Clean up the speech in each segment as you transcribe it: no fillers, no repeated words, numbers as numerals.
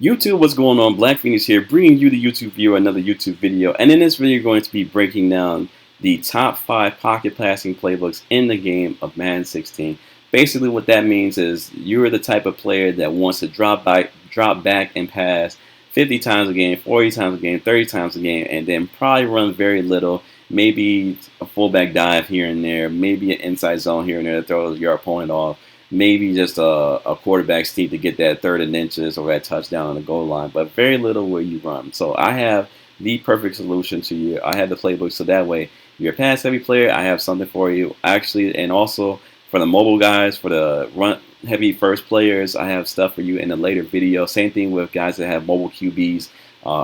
YouTube, what's going on? Black Phoenix here, bringing you the YouTube viewer another YouTube video. And in this video, you're going to be breaking down the top 5 pocket passing playbooks in the game of Madden 16. Basically, what that means is you're the type of player that wants to drop back and pass 50 times a game, 40 times a game, 30 times a game, and then probably run very little. Maybe a fullback dive here and there, maybe an inside zone here and there to throw your opponent off. Maybe just a quarterback sneak to get that third and inches or that touchdown on the goal line, but very little where you run. So I have the perfect solution to you. I have the playbook, so that way you're a pass heavy player. I have something for you actually, and also for the mobile guys, for the run heavy first players, I have stuff for you in a later video. Same thing with guys that have mobile QBs,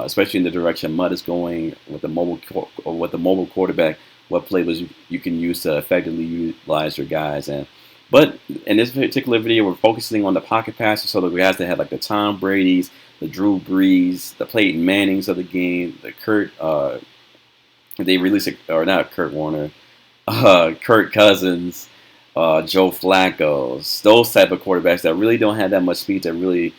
especially in the direction Mud is going with the mobile quarterback. What playbooks you can use to effectively utilize your guys. But in this particular video, we're focusing on the pocket passes, so the guys that have like the Tom Brady's, the Drew Brees, the Peyton Mannings of the game, the they released it, or not Kurt Warner, Kirk Cousins, Joe Flacco's, those type of quarterbacks that really don't have that much speed to really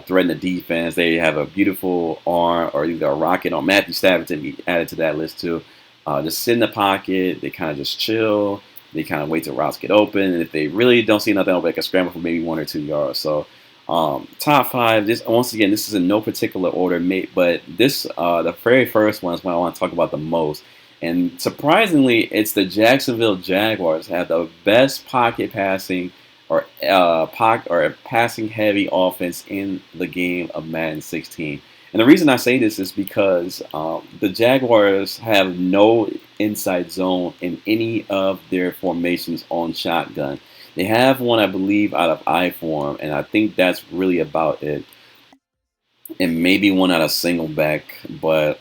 threaten the defense. They have a beautiful arm, or you got a rocket on. Matthew Stafford to be added to that list too. Just sit in the pocket. They kind of just chill. They kind of wait till routes get open, and if they really don't see nothing, they can scramble for maybe 1 or 2 yards. So, top 5. This once again, this is in no particular order, but this the very first one is what I want to talk about the most. And surprisingly, it's the Jacksonville Jaguars have the best pocket passing or passing heavy offense in the game of Madden 16. And the reason I say this is because the Jaguars have no inside zone in any of their formations on shotgun. They have one, I believe, out of I form, and I think that's really about it. And maybe one out of single back, but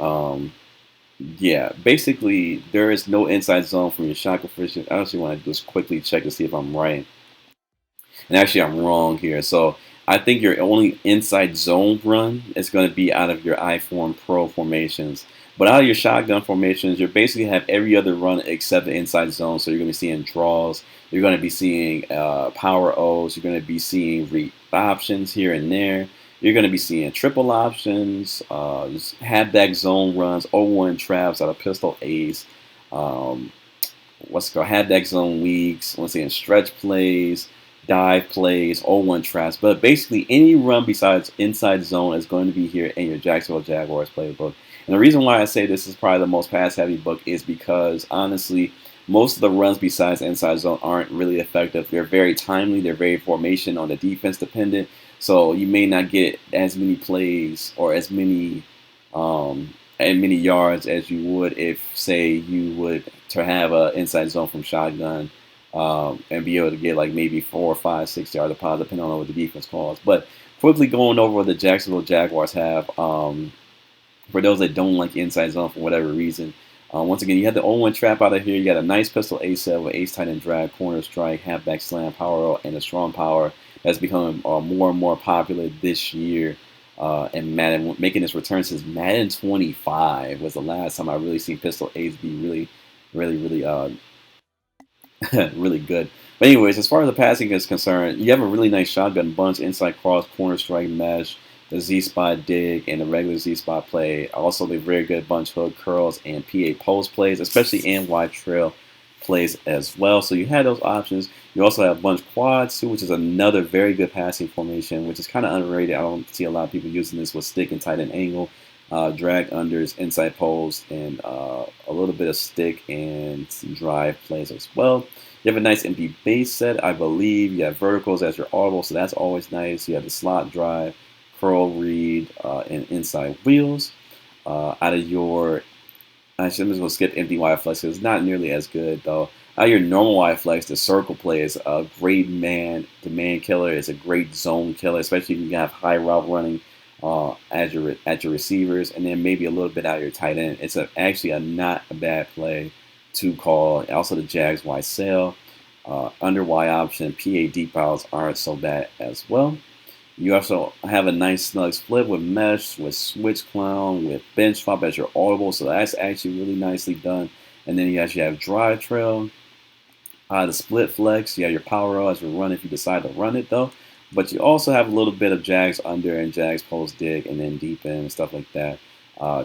yeah, basically there is no inside zone from your shotgun position. I actually want to just quickly check to see if I'm right. And actually, I'm wrong here. So I think your only inside zone run is going to be out of your I-form pro formations. But out of your shotgun formations, you basically have every other run except the inside zone. So you're going to be seeing draws. You're going to be seeing power O's. You're going to be seeing read options here and there. You're going to be seeing triple options, just halfback zone runs, 0-1 traps out of pistol ace. What's it called? Halfback zone weeks. Once again, stretch plays, dive plays, 0-1 traps. But basically, any run besides inside zone is going to be here in your Jacksonville Jaguars playbook. And the reason why I say this is probably the most pass-heavy book is because, honestly, most of the runs besides inside zone aren't really effective. They're very timely. They're very formation on the defense dependent. So you may not get as many plays or as many yards as you would if, say, you would to have an inside zone from shotgun. And be able to get like maybe 4 or 5, 6 yards of power, depending on what the defense calls. But quickly going over what the Jacksonville Jaguars have, for those that don't like inside zone for whatever reason. Once again, you have the 0-1 trap out of here. You got a nice pistol ace set with ace tight end drag, corner strike, halfback slam, power roll, and a strong power that's becoming more and more popular this year. And Madden making its return since Madden 25 was the last time I really seen pistol ace be really really good. But anyways, as far as the passing is concerned, you have a really nice shotgun bunch, inside cross, corner strike, mesh, the Z-spot dig, and the regular Z-spot play. Also, the very good bunch hook, curls, and PA post plays, especially in wide trail plays as well. So you have those options. You also have bunch quads too, which is another very good passing formation, which is kind of underrated. I don't see a lot of people using this with stick and tight end angle. Drag unders, inside post, and a little bit of stick and drive plays as well. You have a nice empty base set, I believe. You have verticals as your audible, so that's always nice. You have the slot drive, curl read, and inside wheels. Out of your, actually, I'm just going to skip empty wide flex because it's not nearly as good though. Out of your normal wide flex, the circle play is a great man. The man killer is a great zone killer, especially if you have high route running. At your receivers, and then maybe a little bit out of your tight end. It's actually not a bad play to call. Also, the Jags Y sail, under Y option, PA deep outs aren't so bad as well. You also have a nice snug split with mesh, with switch clown, with bench swap as your audible, so that's actually really nicely done. And then you actually have drive trail, the split flex. You have your power roll as your run if you decide to run it though. but you also have a little bit of Jags under and Jags post dig and then deep in and stuff like that.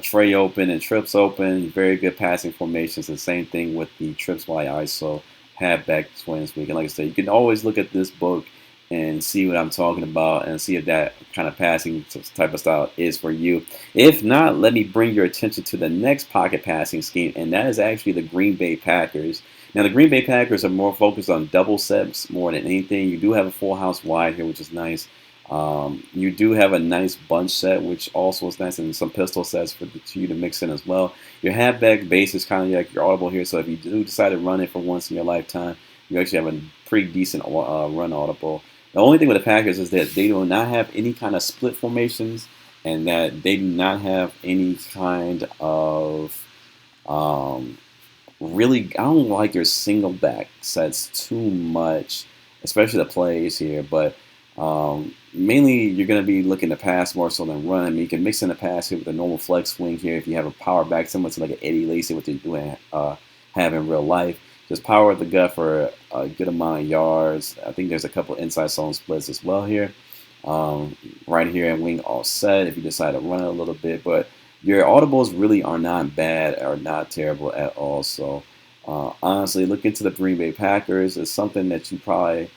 Tray open and trips open, very good passing formations. The same thing with the trips Y ISO, halfback twins week. And like I said, you can always look at this book and see what I'm talking about and see if that kind of passing type of style is for you. If not, let me bring your attention to the next pocket passing scheme, and that is actually the Green Bay Packers. Now, the Green Bay Packers are more focused on double sets more than anything. You do have a full house wide here, which is nice. You do have a nice bunch set, which also is nice, and some pistol sets for you to mix in as well. Your halfback base is kind of like your audible here, so if you do decide to run it for once in your lifetime, you actually have a pretty decent run audible. The only thing with the Packers is that they do not have any kind of split formations, and that they do not have any kind of really. I don't like your single back sets too much, especially the plays here, but. Mainly, you're going to be looking to pass more so than run. I mean, you can mix in the pass here with a normal flex swing here if you have a power back, similar to like an Eddie Lacy, what they do have in real life. Just power at the gut for a good amount of yards. I think there's a couple inside zone splits as well here. Right here and wing all set if you decide to run it a little bit. But your audibles really are not bad or not terrible at all. So, honestly, look into the Green Bay Packers. It's something that you probably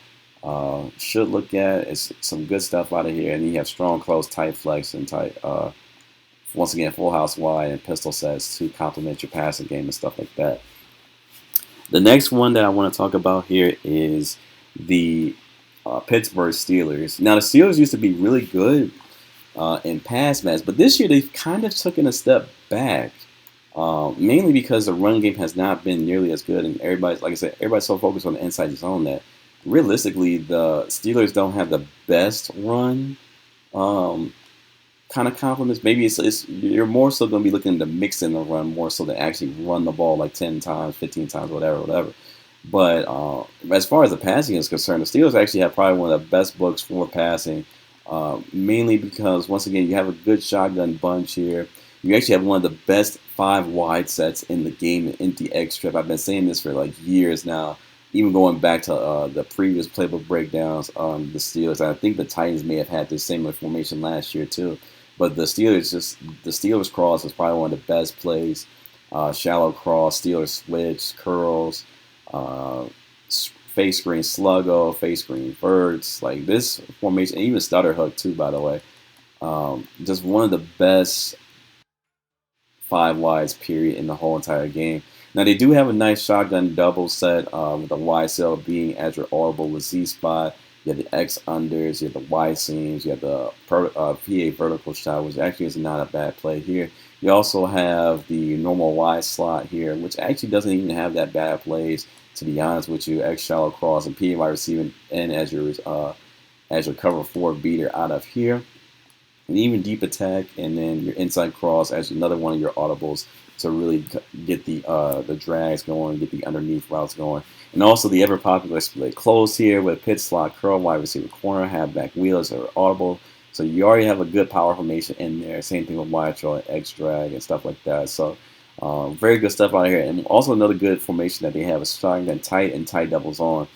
should look at. It's some good stuff out of here, and you have strong close, tight flex, and tight once again full house wide and pistol sets to complement your passing game and stuff like that. The next one that I want to talk about here is the Pittsburgh Steelers. Now, the Steelers used to be really good in pass match, but this year they've kind of taken a step back. Mainly because the run game has not been nearly as good, and everybody's, like I said, everybody's so focused on the inside zone that realistically, the Steelers don't have the best run kind of compliments. Maybe it's you're more so going to be looking to mix in the run more so than actually run the ball like 10 times, 15 times, whatever. But as far as the passing is concerned, the Steelers actually have probably one of the best books for passing, mainly because, once again, you have a good shotgun bunch here. You actually have one of the best 5 wide sets in the game, the empty X strip. I've been saying this for like years now. Even going back to the previous playbook breakdowns on the Steelers, I think the Titans may have had this same formation last year too. But the Steelers cross is probably one of the best plays. Shallow cross, Steelers switch, curls, face screen sluggo, face screen verts. Like this formation, even stutter hook too, by the way. Just one of the best 5 wides period in the whole entire game. Now, they do have a nice shotgun double set with the Y cell being as your audible with Z spot. You have the X unders, you have the Y seams, you have the PA vertical shot, which actually is not a bad play here. You also have the normal Y slot here, which actually doesn't even have that bad plays, to be honest with you. X shallow cross and PA wide receiving and as your cover 4 beater out of here. And even deep attack, and then your inside cross as another one of your audibles to really get the drags going, get the underneath routes going. And also the ever popular split close here with pitch slot, curl, wide receiver corner, halfback wheels are audible. So you already have a good power formation in there. Same thing with wide throw, X drag, and stuff like that. So very good stuff out here. And also another good formation that they have is shotgun tight and tight doubles on.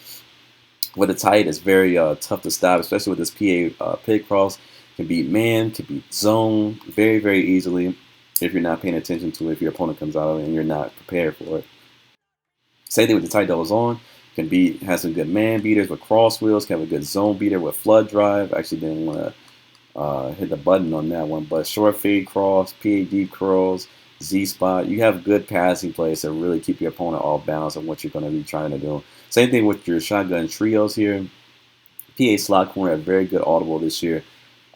With the tight, it's very tough to stop, especially with this PA pig cross. Can beat man, can beat zone very, very easily if you're not paying attention to it, if your opponent comes out and you're not prepared for it. Same thing with the tight doubles on. Has some good man beaters with cross wheels, can have a good zone beater with flood drive. Actually didn't want to hit the button on that one, but short fade cross, PA deep curls, Z spot. You have good passing plays to really keep your opponent all balanced on what you're going to be trying to do. Same thing with your shotgun trios here. PA slot corner, a very good audible this year.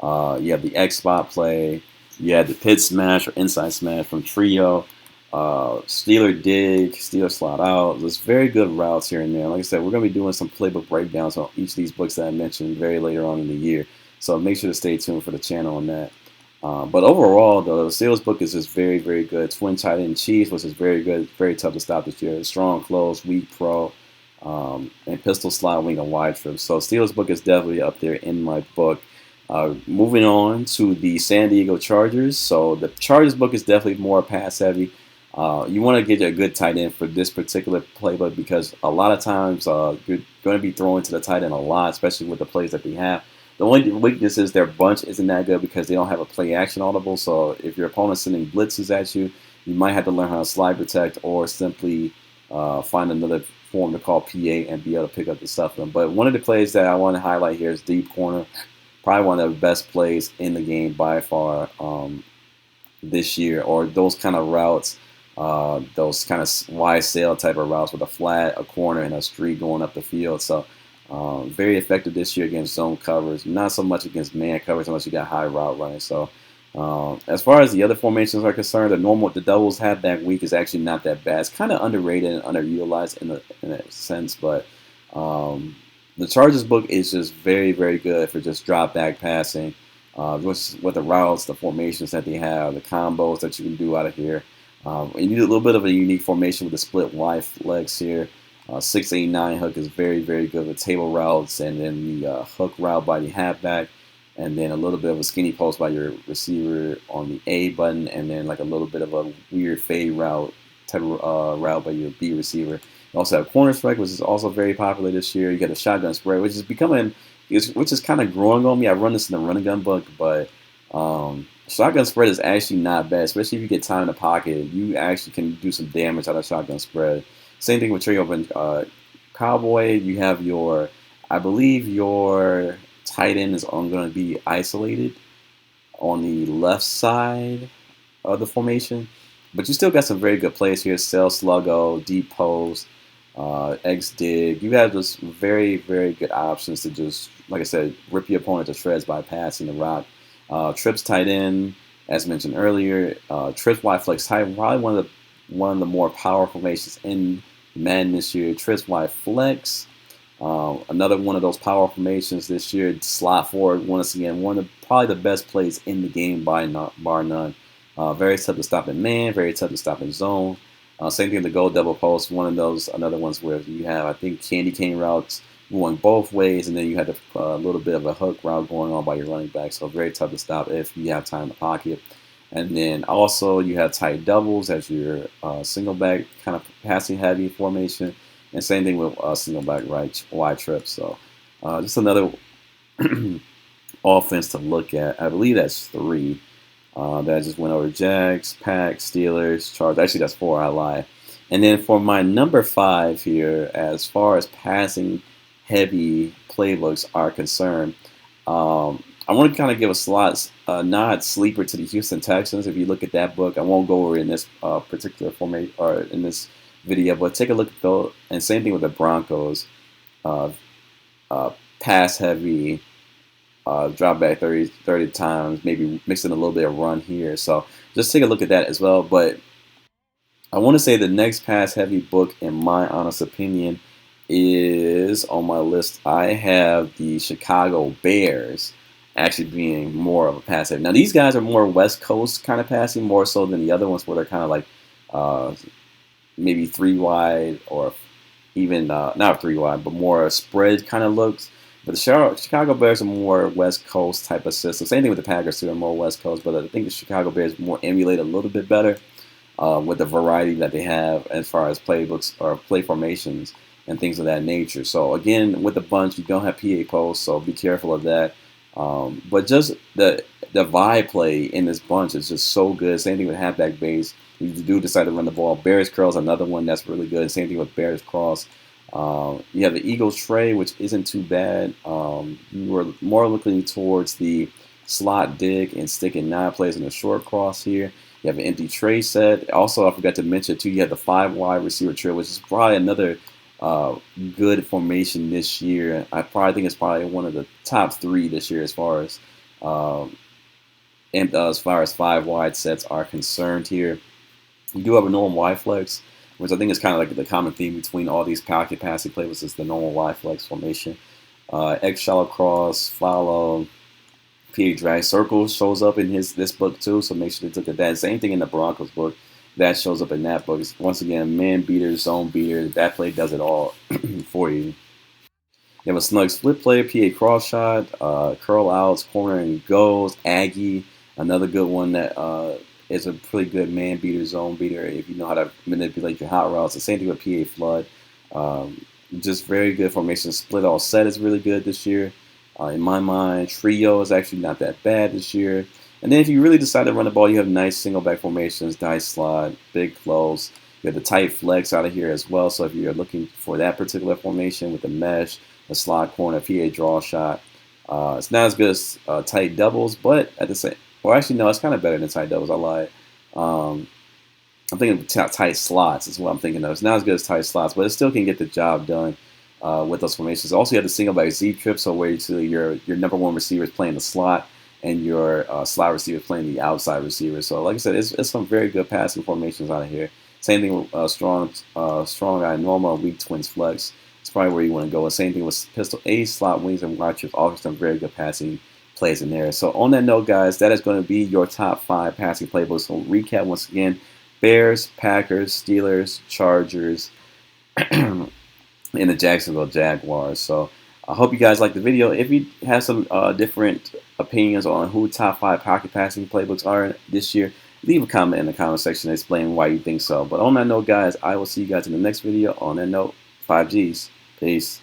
You have the X spot play. You have the pit smash or inside smash from trio. Steeler dig, Steeler slot out. There's very good routes here and there. Like I said, we're going to be doing some playbook breakdowns on each of these books that I mentioned very later on in the year. So make sure to stay tuned for the channel on that. But overall, though, the Steelers book is just very, very good. Twin tight end Chiefs, which is very good, very tough to stop this year. Strong close, weak pro, and pistol slot, wing, and wide trip. So Steelers book is definitely up there in my book. Moving on to the San Diego Chargers. So the Chargers book is definitely more pass heavy. You want to get a good tight end for this particular playbook because a lot of times you're going to be throwing to the tight end a lot, especially with the plays that they have. The only weakness is their bunch isn't that good because they don't have a play action audible. So if your opponent's sending blitzes at you, you might have to learn how to slide protect or simply find another form to call PA and be able to pick up the stuff from them. But one of the plays that I want to highlight here is deep corner. Probably one of the best plays in the game by far this year, or those kind of routes, those kind of wide sail type of routes with a flat, a corner, and a streak going up the field. So very effective this year against zone covers, not so much against man covers unless you got high route running. So as far as the other formations are concerned, the doubles halfback week is actually not that bad. It's kind of underrated and underutilized in a sense, but the Chargers book is just very, very good for just drop back passing. With the routes, the formations that they have, the combos that you can do out of here. You need a little bit of a unique formation with the split Y flex here. 6-8-9 hook is very, very good with table routes, and then the hook route by the halfback, and then a little bit of a skinny post by your receiver on the A button, and then like a little bit of a weird fade route type of route by your B receiver. You also have corner strike, which is also very popular this year. You got a shotgun spread, which is kind of growing on me. I run this in the running gun book, but shotgun spread is actually not bad, especially if you get time in the pocket. You actually can do some damage out of shotgun spread. Same thing with tray open cowboy. You have I believe your tight end is going to be isolated on the left side of the formation, but you still got some very good plays here. Cell sluggo, deep post, X dig. You have just very, very good options to just, like I said, rip your opponent to shreds by passing the rock. Trips tight end, as mentioned earlier. Trips Y flex tight, probably one of the more powerful formations in Madden this year. Trips Y flex, another one of those power formations this year. Slot forward, once again, one of probably the best plays in the game bar none. Very tough to stop in man, very tough to stop in zone. Same thing with the go double post. One of those, another ones where you have, I think, candy cane routes going both ways, and then you have a little bit of a hook route going on by your running back. So very tough to stop if you have time in the pocket. And then also you have tight doubles as your single back kind of passing heavy formation, and same thing with single back right wide trip. So just another offense to look at. I believe that's 3. That I just went over: Jags, Packs, Steelers, Chargers. Actually, that's 4. I lie. And then for my number 5 here, as far as passing heavy playbooks are concerned, I want to kind of give a nod sleeper to the Houston Texans. If you look at that book, I won't go over in this particular format or in this video, but take a look at those. And same thing with the Broncos, pass heavy. Drop back 30 times, maybe mixing a little bit of run here. So just take a look at that as well. But I want to say the next pass heavy book, in my honest opinion, is on my list. I have the Chicago Bears actually being more of a pass heavy. Now these guys are more West Coast kind of passing, more so than the other ones where they're kind of like maybe 3 wide, or even not 3 wide, but more spread kind of looks. But the Chicago Bears are more West Coast type of system. Same thing with the Packers too, are more West Coast. But I think the Chicago Bears more emulate a little bit better with the variety that they have as far as playbooks or play formations and things of that nature. So again, with the bunch, you don't have PA posts, so be careful of that. But just the vibe play in this bunch is just so good. Same thing with halfback base. You do decide to run the ball. Bears curl is another one that's really good. Same thing with Bears cross. You have the Eagles tray, which isn't too bad. You were more looking towards the slot dig and stick and 9 plays in the short cross here. You have an empty tray set. Also, I forgot to mention too, you have the 5 wide receiver tray, which is probably another good formation this year. I probably think it's probably one of the top 3 this year as far as 5 wide sets are concerned here. You do have a normal Y flex, which I think is kind of like the common theme between all these pocket passing playbooks, is the normal Y flex formation. X shallow cross, follow, PA drag circle shows up in this book too, so make sure to look at that. Same thing in the Broncos book, that shows up in that book. It's, once again, man beater, zone beater. That play does it all for you. You have a snug split play, PA cross shot, curl outs, corner and goes, Aggie, another good one that is a pretty good man beater, zone beater, if you know how to manipulate your hot routes. The same thing with PA flood. Just very good formation. Split all set is really good this year. In my mind, trio is actually not that bad this year. And then if you really decide to run the ball, you have nice single back formations, dice slot, big close. You have the tight flex out of here as well. So if you're looking for that particular formation with the mesh, the slot corner, PA draw shot, it's not as good as tight doubles, but at the same, well, actually no, it's kind of better than tight doubles. I lied. I'm thinking tight slots is what I'm thinking of. It's not as good as tight slots, but it still can get the job done with those formations. Also, you have the single back Z trip, so where your number one receiver is playing the slot and your slot receiver is playing the outside receiver. So, like I said, it's some very good passing formations out of here. Same thing with strong guy normal, weak twins flex. It's probably where you want to go. And same thing with pistol A, slot wings, and wide trips. Also some very good passing plays in there. So on that note, guys, that is going to be your top 5 passing playbooks. So recap once again: Bears, Packers, Steelers, Chargers, and the Jacksonville Jaguars. So I hope you guys like the video. If you have some different opinions on who top 5 pocket passing playbooks are this year, leave a comment in the comment section explaining why you think so. But on that note, guys, I will see you guys in the next video. On that note, 5Gs. Peace.